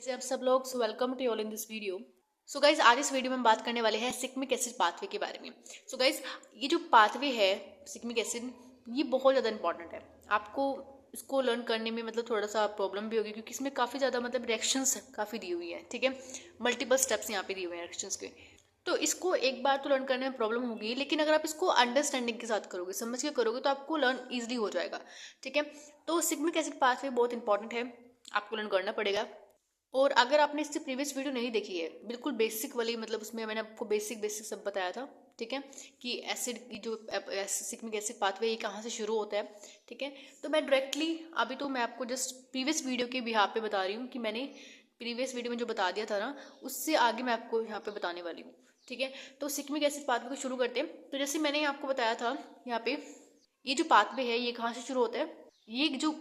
कैसे आप सब लोग। So welcome to all in this video. So guys आज इस वीडियो में हम बात करने वाले हैं सिग्मिक एसिड पाथवे के बारे में। सो गाइज ये जो पाथवे है सिग्मिक एसिड, ये बहुत ज़्यादा इंपॉर्टेंट है। आपको इसको लर्न करने में मतलब थोड़ा सा प्रॉब्लम भी होगी क्योंकि इसमें काफ़ी ज़्यादा मतलब रिएक्शंस काफ़ी दी हुई है। ठीक है, मल्टीपल स्टेप्स यहाँ पे दिए हुए हैं रिएक्शंस के। तो इसको एक बार तो लर्न करने में प्रॉब्लम होगी, लेकिन अगर आप इसको अंडरस्टैंडिंग के साथ करोगे, समझ के करोगे, तो आपको लर्न ईजिली हो जाएगा। ठीक है, तो सिग्मिक एसिड पाथवे बहुत इंपॉर्टेंट है, आपको लर्न करना पड़ेगा। और अगर आपने इससे प्रीवियस वीडियो नहीं देखी है, बिल्कुल बेसिक वाली, मतलब उसमें मैंने आपको बेसिक बेसिक सब बताया था। ठीक है, कि एसिड की जो सिग्मिक एसिड पाथवे ये कहाँ से शुरू होता है। ठीक है, तो मैं डायरेक्टली अभी तो मैं आपको जस्ट प्रीवियस वीडियो के बिहाफ पे बता रही हूँ कि मैंने प्रीवियस वीडियो में जो बता दिया था ना, उससे आगे मैं आपको यहाँ पे बताने वाली हूँ। ठीक है, तो सिग्मिक एसिड पाथवे को शुरू करते हैं। तो जैसे मैंने आपको बताया था यहाँ पे, ये जो पाथवे है ये कहाँ से शुरू होता है। ये जो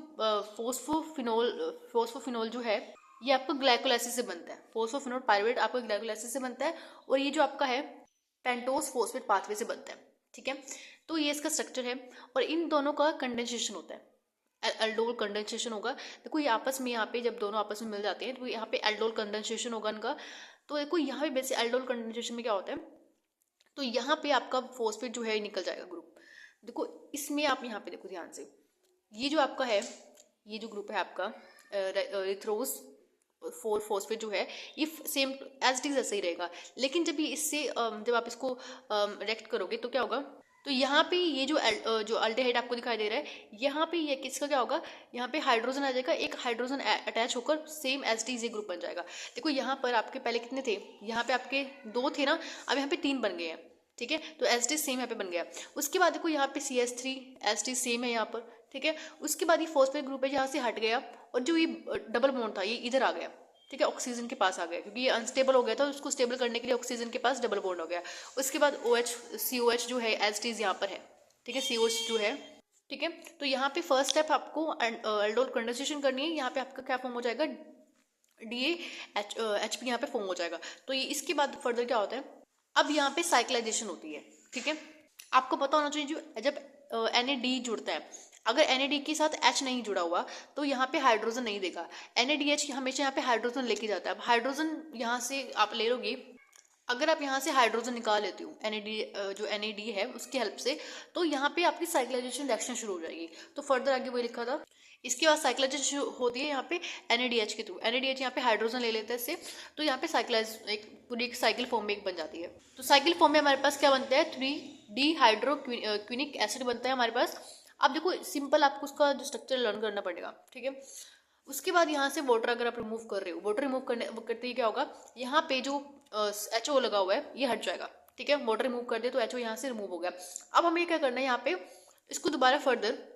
फोस्फोफिनोल जो है, ये आपको ग्लाइकोलाइसिस से बनता है। फोस्फोफिनोल पायरुवेट आपको ग्लाइकोलाइसिस से बनता है, और ये जो आपका है पेंटोस फोस्फेट पाथवे से बनता है। ठीक है, तो ये इसका स्ट्रक्चर है, और इन दोनों का कंडेंसेशन होता है, एल्डोल कंडेंसेशन होगा। देखो ये आपस में, यहाँ पे जब दोनों आपस में मिल जाते हैं तो यहाँ पे एल्डोल कंडेंसेशन होगा इनका। तो देखो यहाँ पे बेसिक एल्डोल कंडेंसेशन में क्या होता है, तो यहाँ पे आपका फोस्फेट जो है निकल जाएगा ग्रुप। देखो इसमें आप यहाँ पे देखो ध्यान से, ये जो आपका है, ये जो ग्रुप है आपका इथ्रोस फोर फोस्फेट जो है, ये सेम एज इट इज ऐसे ही रहेगा। लेकिन जब ये इससे जब आप इसको रिएक्ट करोगे तो क्या होगा, तो यहाँ पे ये जो अल्डेहाइड आपको दिखाई दे रहा है, यहाँ पे ये किसका क्या होगा, यहाँ पे हाइड्रोजन आ जाएगा, एक हाइड्रोजन अटैच होकर सेम एज इट इज ये ग्रुप बन जाएगा। देखो यहाँ पर आपके पहले कितने थे, यहाँ पे आपके 2 थे ना, अब यहाँ पे 3 बन गए हैं। ठीक है, तो एज इट इज सेम यहाँ पे बन गया। उसके बाद देखो यहाँ पे CH3 as it is same है यहाँ पर। ठीक है, उसके बाद ये फॉस्फेट ग्रुप है यहाँ से हट गया, और जो ये डबल बॉन्ड था ये इधर आ गया। ठीक है, ऑक्सीजन के पास आ गया, क्योंकि ये अनस्टेबल हो गया था, उसको स्टेबल करने के लिए ऑक्सीजन के पास डबल बॉन्ड हो गया। उसके बाद COH जो है एज इट इज यहाँ पर है। ठीक है, COH जो है। ठीक है, तो यहाँ पे फर्स्ट स्टेप आपको एल्डोल कंडेंसेशन करनी है। यहाँ पे आपका क्या फॉर्म हो जाएगा, DAHP यहाँ पे फॉर्म हो जाएगा। तो ये इसके बाद फर्दर क्या होता है, अब यहाँ पे साइक्लाइजेशन होती है। ठीक है, आपको पता होना चाहिए, जो जब NAD जुड़ता है, अगर NAD के साथ H नहीं जुड़ा हुआ तो यहाँ पे हाइड्रोजन नहीं देगा। NADH हमेशा यहाँ पे हाइड्रोजन लेके जाता है। अब हाइड्रोजन यहाँ से आप ले लोगे, अगर आप यहाँ से हाइड्रोजन निकाल लेते हो जो NAD है उसकी हेल्प से, तो यहाँ पे आपकी साइक्लाइजेशन रिएक्शन शुरू हो जाएगी। तो फर्दर आगे वही लिखा था। इसके बाद साइक्लाइजेशन होती है यहाँ पे NADH के थ्रू। NADH यहाँ पे हाइड्रोजन ले लेते हैं इससे, तो यहाँ पे साइक्लाइज एक पूरी एक साइकिल फॉर्म में एक बन जाती है। तो साइकिल फॉर्म में हमारे पास क्या बनता है, 3D हाइड्रोक्विनिक एसिड बनता है हमारे पास। अब देखो सिंपल आपको उसका जो स्ट्रक्चर लर्न करना पड़ेगा। ठीक है, उसके बाद यहाँ से वाटर अगर आप रिमूव कर रहे हो, वाटर रिमूव करते ही क्या होगा, यहाँ पे जो HO लगा हुआ है ये हट जाएगा। ठीक है, वाटर रिमूव कर दे तो HO यहाँ से रिमूव हो गया। अब हमें क्या करना है, यहाँ पे इसको दोबारा फर्दर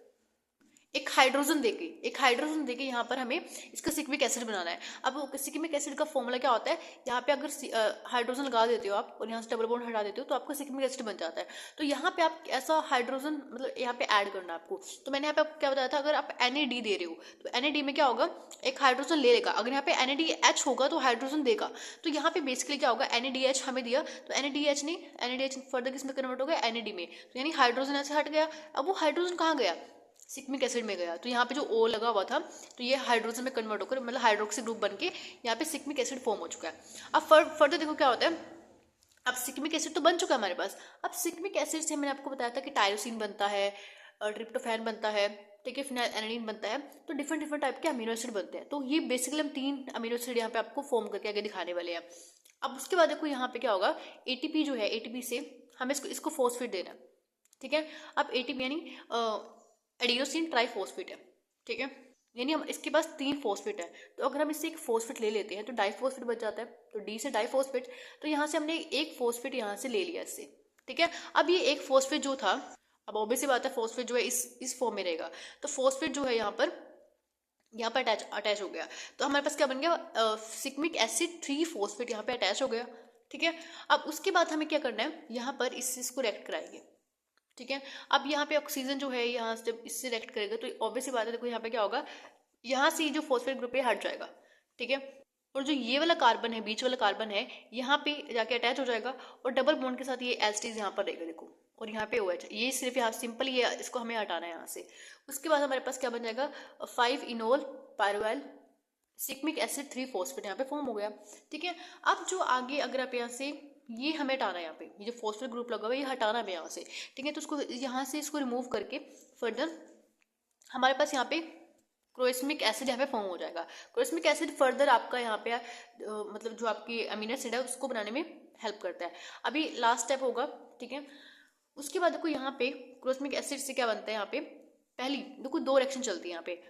एक हाइड्रोजन देके यहाँ पर हमें इसका सिग्मिक एसिड बनाना है। अब सिग्मिक एसिड का फॉर्मूला क्या होता है, यहाँ पे अगर हाइड्रोजन लगा देते हो आप और यहाँ से डबल बॉन्ड हटा देते हो तो आपका सिग्मिक एसिड बन जाता है। तो यहाँ पे आप ऐसा हाइड्रोजन मतलब यहाँ पे ऐड करना है आपको। तो मैंने यहाँ पे आपको क्या बताया था, अगर आप NAD दे रहे हो तो NAD में क्या होगा, एक हाइड्रोजन ले लेगा। अगर यहाँ पे NADH होगा तो हाइड्रोजन देगा। तो यहाँ पे बेसिकली क्या होगा, NADH हमें दिया तो NADH फर्दर किसमें कन्वर्ट हो गया, NAD में। तो यानी हाइड्रोजन ऐसे हट गया। अब वो हाइड्रोजन कहाँ गया, सिग्मिक एसिड में गया। तो यहाँ पे जो O लगा हुआ था तो ये हाइड्रोजन में कन्वर्ट होकर मतलब हाइड्रोक्सी ग्रुप बन के यहाँ पे सिग्मिक एसिड फॉर्म हो चुका है। अब फर्दर देखो क्या होता है, अब सिग्मिक एसिड तो बन चुका है हमारे पास। अब सिग्मिक एसिड से मैंने आपको बताया था कि टायरोसिन बनता है, ट्रिप्टोफैन बनता है, ठीक है, फिनाइलएलानाइन बनता है। तो डिफरेंट डिफरेंट टाइप के अमीनो एसिड बनते हैं। तो ये बेसिकली हम 3 अमीनो एसिड यहाँ पे आपको फॉर्म करके आगे दिखाने वाले हैं। अब उसके बाद देखो यहाँ पे क्या होगा, ATP जो है, ATP से हमें इसको फॉस्फेट देना है। ठीक है, अब ATP यानी एडिनोसिन ट्राइफॉस्फेट है। ठीक है, यानी हम इसके पास 3 फॉस्फेट है। तो अगर हम इससे एक फॉस्फेट ले लेते हैं तो डाइफॉस्फेट बच जाता है। तो D से डाइफॉस्फेट, तो यहाँ से हमने एक फॉस्फेट यहाँ से ले लिया इससे। ठीक है, अब ये एक फॉस्फेट जो था, अब ऑब्वियस सी बात है फॉस्फेट जो है इस फॉर्म में रहेगा। तो फॉस्फेट जो है यहाँ पर अटैच हो गया। तो हमारे पास क्या बन गया, सिग्मिक एसिड 3 फॉस्फेट यहाँ पे अटैच हो गया। ठीक है, अब उसके बाद हमें क्या करना है, यहाँ पर इसको रिएक्ट कराएंगे। ठीक है, अब यहाँ पे ऑक्सीजन जो है यहाँ से जब इससे रिएक्ट करेगा तो ऑब्वियस सी बात है, देखो यहाँ पे क्या होगा, यहाँ से जो फॉस्फेट ग्रुप है हट जाएगा। ठीक है, और जो ये वाला कार्बन है, बीच वाला कार्बन है, यहाँ पे जाके अटैच हो जाएगा, और डबल बॉन्ड के साथ ये एसिड यहाँ पर रहेगा देखो, और यहाँ पे OH। ये सिर्फ यहाँ सिंपल ये इसको हमें हटाना है यहाँ से। उसके बाद हमारे पास क्या बन जाएगा, 5 इनोल पायरुवेल सिकमिक एसिड 3 फॉस्फेट यहाँ पे फॉर्म हो गया। ठीक है, अब जो आगे अगर आप यहाँ से ये हमें हटाना है, यहाँ पे ये जो फॉस्फेट ग्रुप लगा हुआ है ये हटाना है यहाँ से। ठीक है, तो उसको यहाँ से इसको रिमूव करके फर्दर हमारे पास यहाँ पे क्रोएस्मिक एसिड यहाँ पे फॉर्म हो जाएगा। क्रोएस्मिक एसिड फर्दर आपका यहाँ पे मतलब जो आपकी अमीनो एसिड है उसको बनाने में हेल्प करता है। अभी लास्ट स्टेप होगा। ठीक है, उसके बाद देखो यहाँ पे क्रोएस्मिक एसिड से क्या बनता है, यहाँ पे पहली देखो 2 रिएक्शन चलती है यहाँ पे।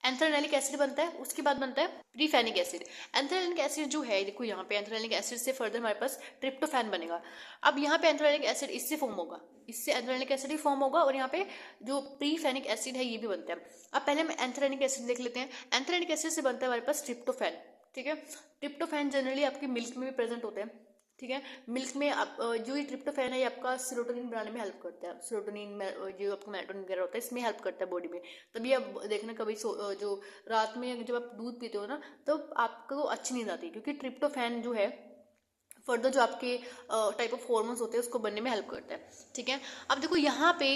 एंथ्रेलिक एसिड बनता है, उसके बाद बनता है प्रीफेनिक एसिड। एंथ्रेलिक एसिड जो है देखो यहाँ पे एंथ्रेलिक एसिड से फर्दर हमारे पास ट्रिप्टोफैन बनेगा। अब यहाँ पे एंथ्रेलिक एसिड इससे फॉर्म होगा, इससे एंथ्रेलिक एसिड ही फॉर्म होगा, और यहाँ पे जो प्रीफेनिक एसिड है ये भी बनता है। अब पहले हम एंथ्रेलिक एसिड देख लेते हैं। एंथ्रेलिक एसिड से बनता है हमारे पास ट्रिप्टोफैन। ठीक है, ट्रिप्टोफैन जनरली आपकी मिल्क में भी प्रेजेंट होते हैं। ठीक है, मिल्क में आप जो ये ट्रिप्टोफैन है ये आपका सेरोटोनिन बनाने में हेल्प करता है। सेरोटोनिन जो आपका मेलाटोनिन वगैरह होता है इसमें हेल्प करता है बॉडी में। तभी आप देखना कभी जो रात में जब आप दूध पीते हो ना तो आपको अच्छी नींद आती है, क्योंकि ट्रिप्टोफैन जो है फर्दर जो आपके टाइप ऑफ हॉर्मोन्स होते हैं उसको बनने में हेल्प करता है। ठीक है, अब देखो यहाँ पे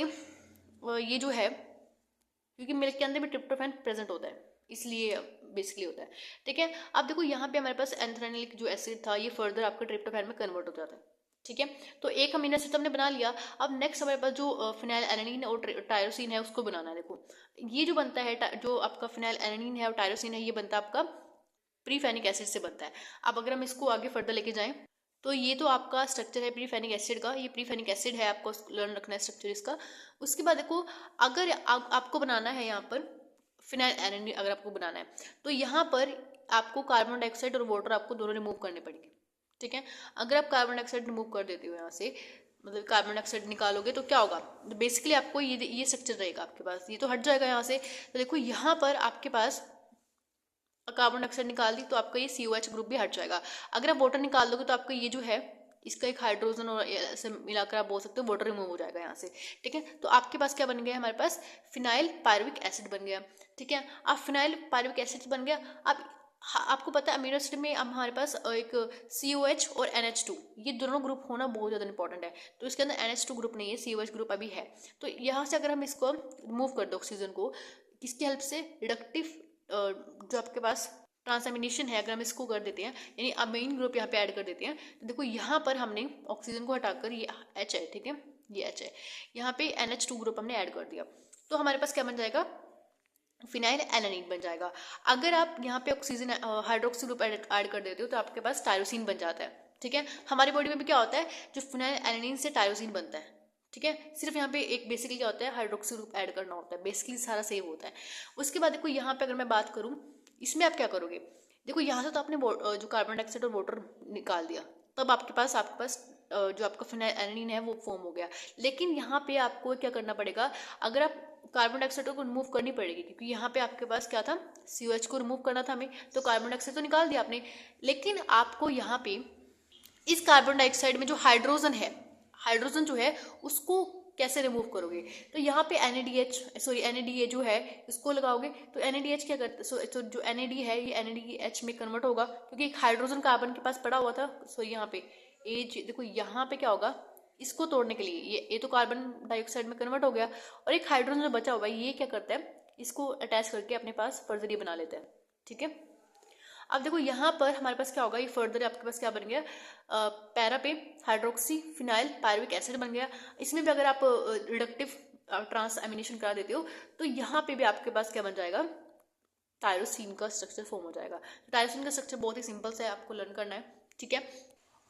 ये जो है, क्योंकि मिल्क के अंदर भी ट्रिप्टोफैन प्रेजेंट होता है इसलिए बेसिकली होता है। ठीक है, अब देखो यहाँ पे हमारे पास एंथ्रेलिक जो एसिड था ये फर्दर आपका ट्रिप्टोफैन में कन्वर्ट हो जाता है। ठीक है, तो एक अमीनो एसिड हमने बना लिया। अब नेक्स्ट हमारे पास जो फिनाइल एलानिन और टायरोसिन है उसको बनाना है। देखो ये जो बनता है जो आपका फिनाइल एलानिन है और टायरोसिन है ये बनता है आपका प्रीफेनिक एसिड से बनता है। अब अगर हम इसको आगे फर्दर लेके जाएं तो ये तो आपका स्ट्रक्चर है प्रीफेनिक एसिड का, ये प्रीफेनिक एसिड है, आपको लर्न रखना है स्ट्रक्चर इसका। उसके बाद देखो अगर आपको बनाना है यहाँ पर फिनाइल एलानिन, अगर आपको बनाना है तो यहाँ पर आपको कार्बन डाइऑक्साइड और वाटर आपको दोनों रिमूव करने पड़ेंगे। ठीक है, अगर आप कार्बन डाइऑक्साइड रिमूव कर देते हो यहाँ से, मतलब कार्बन डाइऑक्साइड निकालोगे तो क्या होगा, बेसिकली आपको ये स्ट्रक्चर रहेगा आपके पास, ये तो हट जाएगा यहाँ से। तो देखो यहाँ पर आपके पास कार्बन डाइऑक्साइड निकाल दी तो आपका ये COH ग्रुप भी हट जाएगा। अगर आप वाटर निकाल दोगे तो आपका ये जो है इसका एक हाइड्रोजन और ऐसे मिलाकर आप बोल सकते हो वाटर रिमूव हो जाएगा यहाँ से। ठीक है, तो आपके पास क्या बन गया, हमारे पास फिनाइल पायरुविक एसिड बन गया। ठीक है, अब फिनाइल पायरुविक एसिड बन गया। अब आपको पता है अमीनो एसिड में अब हमारे पास एक COH और NH2 ये दोनों ग्रुप होना बहुत ज़्यादा इंपॉर्टेंट है। तो इसके अंदर NH2 ग्रुप नहीं है, COH ग्रुप अभी है। तो यहाँ से अगर हम इसको रिमूव कर दो ऑक्सीजन को, किसकी हेल्प से, रिडक्टिव जो आपके पास ट्रांसएमिनेशन है, अगर हम इसको कर देते हैं यानी अमीन ग्रुप यहाँ पे ऐड कर देते हैं तो देखो यहाँ पर हमने ऑक्सीजन को हटाकर ये H है। ठीक है, ये H है, यहाँ पे NH2 ग्रुप हमने ऐड कर दिया तो हमारे पास क्या बन जाएगा, फिनाइल एलानिन बन जाएगा। अगर आप यहाँ पे ऑक्सीजन हाइड्रोक्सी ग्रुप ऐड कर देते हो तो आपके पास टायरोसिन बन जाता है। ठीक है, हमारी बॉडी में भी क्या होता है, जो फिनाइल एलानिन से टायरोसिन बनता है। ठीक है, सिर्फ यहाँ पे एक बेसिकली क्या होता है, हाइड्रोक्सी ग्रुप ऐड करना होता है, बेसिकली सारा सेम होता है। उसके बाद देखो यहाँ पे अगर मैं बात करूँ इसमें आप क्या करोगे, देखो यहाँ से तो आपने जो कार्बन डाइऑक्साइड और वाटर निकाल दिया, तब आपके पास जो आपका फिनाइल एलानिन है वो फॉर्म हो गया। लेकिन यहाँ पे आपको क्या करना पड़ेगा, अगर आप कार्बन डाइऑक्साइड को रिमूव करनी पड़ेगी, क्योंकि यहाँ पे आपके पास क्या था, COH को रिमूव करना था हमें, तो कार्बन डाइऑक्साइड तो निकाल दिया आपने, लेकिन आपको यहाँ पे इस कार्बन डाइऑक्साइड में जो हाइड्रोजन है, हाइड्रोजन जो है उसको कैसे रिमूव करोगे, तो यहाँ पे NADH जो है इसको लगाओगे तो NADH क्या करता है, तो जो NAD है ये NADH में कन्वर्ट होगा, क्योंकि एक हाइड्रोजन कार्बन के पास पड़ा हुआ था। यहाँ पे एच देखो यहाँ पे क्या होगा, इसको तोड़ने के लिए ये तो कार्बन डाइऑक्साइड में कन्वर्ट हो गया, और एक हाइड्रोजन जो बचा हुआ है ये क्या करता है, इसको अटैच करके अपने पास फर्दर ये बना लेता है। ठीक है, अब देखो यहाँ पर हमारे पास क्या होगा, ये फर्दर आपके पास क्या बन गया, पैरा पे हाइड्रोक्सी फिनाइल पायरुविक एसिड बन गया। इसमें भी अगर आप रिडक्टिव ट्रांसएमिनेशन करा देते हो तो यहाँ पे भी आपके पास क्या बन जाएगा, टायरोसिन का स्ट्रक्चर फॉर्म हो जाएगा। टायरोसिन का स्ट्रक्चर बहुत ही सिंपल से आपको लर्न करना है। ठीक है,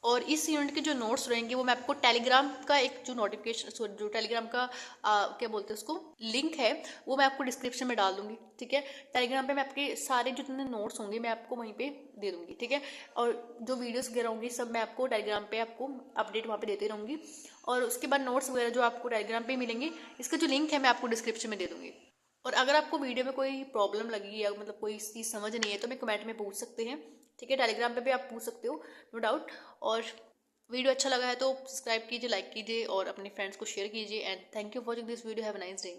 और इस यूनिट के जो नोट्स रहेंगे वो मैं आपको टेलीग्राम का एक जो नोटिफिकेशन जो टेलीग्राम का क्या बोलते हैं उसको लिंक है वो मैं आपको डिस्क्रिप्शन में डाल दूंगी। ठीक है, टेलीग्राम पे मैं आपके सारे जितने नोट्स होंगे मैं आपको वहीं पे दे दूंगी। ठीक है, और जो वीडियोस वगैरह होंगी सब मैं आपको टेलीग्राम पे आपको अपडेट वहाँ पे देती रहूँगी, और उसके बाद नोट्स वगैरह जो आपको टेलीग्राम पे मिलेंगे इसका जो लिंक है मैं आपको डिस्क्रिप्शन में दे दूँगी। और अगर आपको वीडियो में कोई प्रॉब्लम लगी या मतलब कोई चीज़ समझ नहीं है तो मैं कमेंट में पूछ सकते हैं। ठीक है, टेलीग्राम पे भी आप पूछ सकते हो, नो डाउट। और वीडियो अच्छा लगा है तो सब्सक्राइब कीजिए, लाइक कीजिए और अपने फ्रेंड्स को शेयर कीजिए। And thank you for watching this video. Have a nice day.